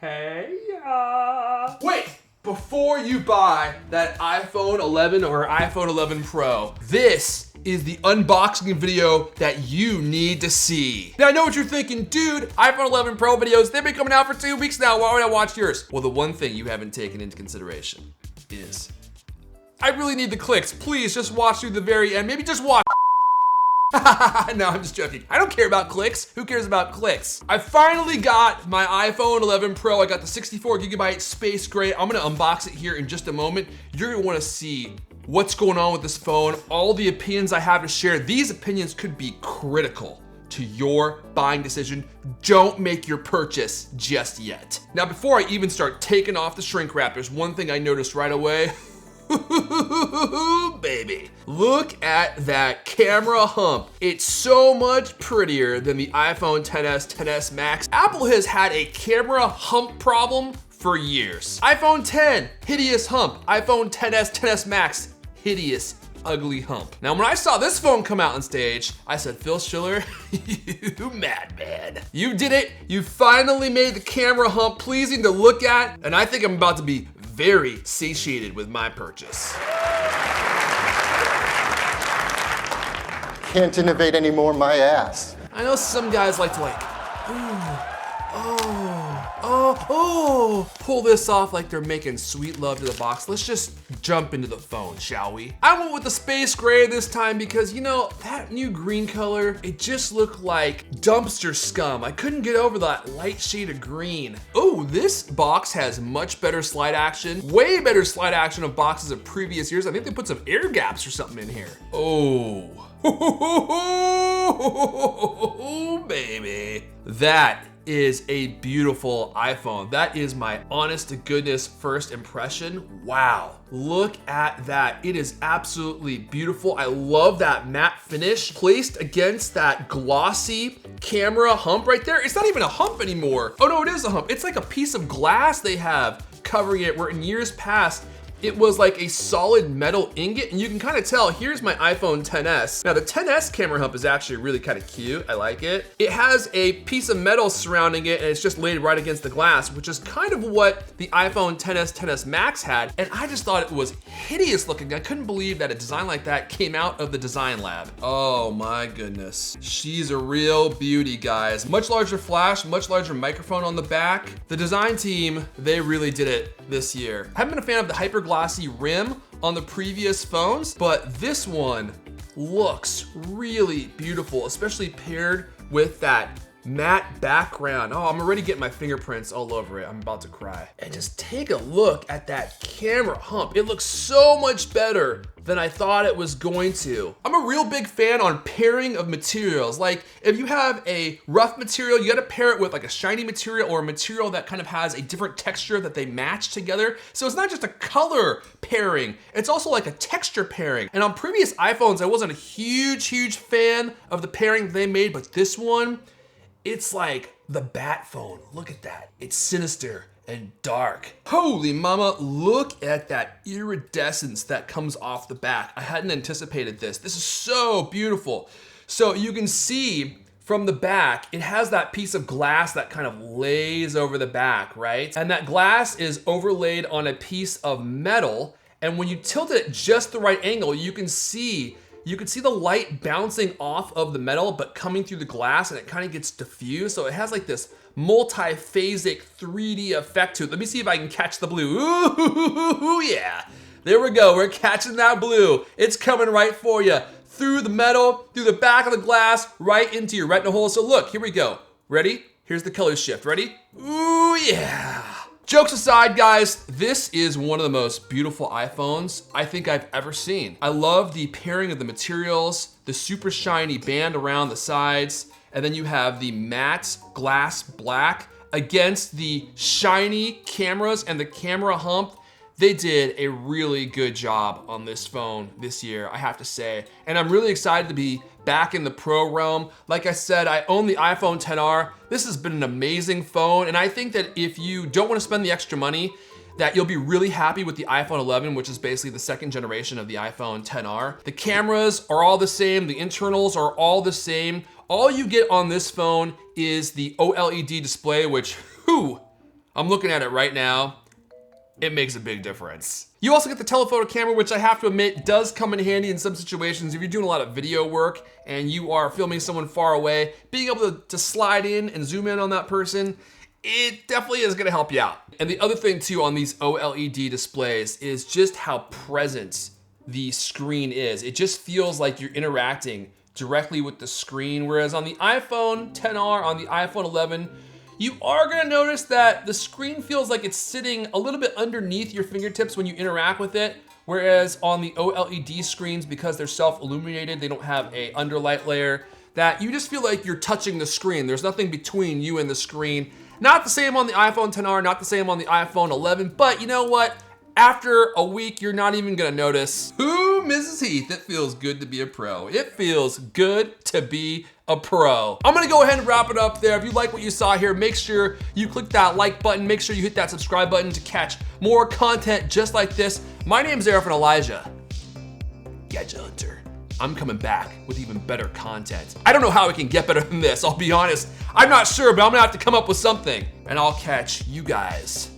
Hey, Wait! Before you buy that iPhone 11 or iPhone 11 Pro, this is the unboxing video that you need to see. Now I know what you're thinking, dude, iPhone 11 Pro videos, they've been coming out for 2 weeks now, why would I watch yours? Well, the one thing you haven't taken into consideration is, I really need the clicks. Please just watch through the very end, maybe just watch. No, I'm just joking. I don't care about clicks. Who cares about clicks? I finally got my iPhone 11 Pro. I got the 64GB space gray. I'm gonna unbox it here in just a moment. You're gonna wanna see what's going on with this phone, all the opinions I have to share. These opinions could be critical to your buying decision. Don't make your purchase just yet. Now, before I even start taking off the shrink wrap, there's one thing I noticed right away. Baby, look at that camera hump. It's so much prettier than the iPhone XS, XS Max. Apple has had a camera hump problem for years. iPhone 10, hideous hump. iPhone XS, XS Max, hideous, ugly hump. Now, when I saw this phone come out on stage, I said, Phil Schiller, you madman. You did it. You finally made the camera hump pleasing to look at, and I think I'm about to be very satiated with my purchase. Can't innovate anymore, my ass. I know some guys like to pull this off like they're making sweet love to the box. Let's just jump into the phone, shall we? I went with the space gray this time because, you know, that new green color, it just looked like dumpster scum. I couldn't get over that light shade of green. Oh, this box has much better slide action, way better slide action of boxes of previous years. I think they put some air gaps or something in here. Oh, baby. That is a beautiful iPhone. That is my honest to goodness first impression. Wow, look at that. It is absolutely beautiful. I love that matte finish placed against that glossy camera hump right there. It's not even a hump anymore. Oh no, it is a hump. It's like a piece of glass they have covering it, where in years past, it was like a solid metal ingot, and you can kind of tell. Here's my iPhone XS. Now the XS camera hump is actually really kind of cute. I like it. It has a piece of metal surrounding it, and it's just laid right against the glass, which is kind of what the iPhone XS, XS Max had. And I just thought it was hideous looking. I couldn't believe that a design like that came out of the design lab. Oh my goodness. She's a real beauty, guys. Much larger flash, much larger microphone on the back. The design team, they really did it this year. I haven't been a fan of the hyper glossy rim on the previous phones, but this one looks really beautiful, especially paired with that matte background. Oh, I'm already getting my fingerprints all over it. I'm about to cry. And just take a look at that camera hump. It looks so much better than I thought it was going to. I'm a real big fan on pairing of materials. Like if you have a rough material, you gotta pair it with like a shiny material or a material that kind of has a different texture that they match together. So it's not just a color pairing, it's also like a texture pairing. And on previous iPhones, I wasn't a huge fan of the pairing they made, but this one, it's like the bat phone. Look at that. It's sinister and dark. Holy mama, look at that iridescence that comes off the back. I hadn't anticipated this. This is so beautiful. So you can see from the back, it has that piece of glass that kind of lays over the back, right? And that glass is overlaid on a piece of metal. And when you tilt it at just the right angle, you can see the light bouncing off of the metal, but coming through the glass, and it kind of gets diffused. So it has like this multi-phasic 3D effect to it. Let me see if I can catch the blue. Ooh, yeah. There we go, we're catching that blue. It's coming right for you. Through the metal, through the back of the glass, right into your retina hole. So look, here we go. Ready? Here's the color shift, ready? Ooh, yeah. Jokes aside, guys, this is one of the most beautiful iPhones I think I've ever seen. I love the pairing of the materials, the super shiny band around the sides, and then you have the matte glass black against the shiny cameras and the camera hump. They did a really good job on this phone this year, I have to say. And I'm really excited to be back in the pro realm. Like I said, I own the iPhone XR. This has been an amazing phone. And I think that if you don't want to spend the extra money, that you'll be really happy with the iPhone 11, which is basically the second generation of the iPhone XR. The cameras are all the same. The internals are all the same. All you get on this phone is the OLED display, which, whew, I'm looking at it right now. It makes a big difference. You also get the telephoto camera, which I have to admit does come in handy in some situations. If you're doing a lot of video work and you are filming someone far away, being able to slide in and zoom in on that person, it definitely is gonna help you out. And the other thing too on these OLED displays is just how present the screen is. It just feels like you're interacting directly with the screen, whereas on the iPhone XR, on the iPhone 11, you are gonna notice that the screen feels like it's sitting a little bit underneath your fingertips when you interact with it, whereas on the OLED screens, because they're self-illuminated, they don't have a underlight layer, that you just feel like you're touching the screen. There's nothing between you and the screen. Not the same on the iPhone XR, not the same on the iPhone 11, but you know what? After a week, you're not even gonna notice. Ooh, Mrs. Heath, it feels good to be a pro. It feels good to be a pro. I'm gonna go ahead and wrap it up there. If you like what you saw here, make sure you click that like button. Make sure you hit that subscribe button to catch more content just like this. My name's Erfon Elijah, Gadget Hunter. I'm coming back with even better content. I don't know how it can get better than this, I'll be honest. I'm not sure, but I'm gonna have to come up with something. And I'll catch you guys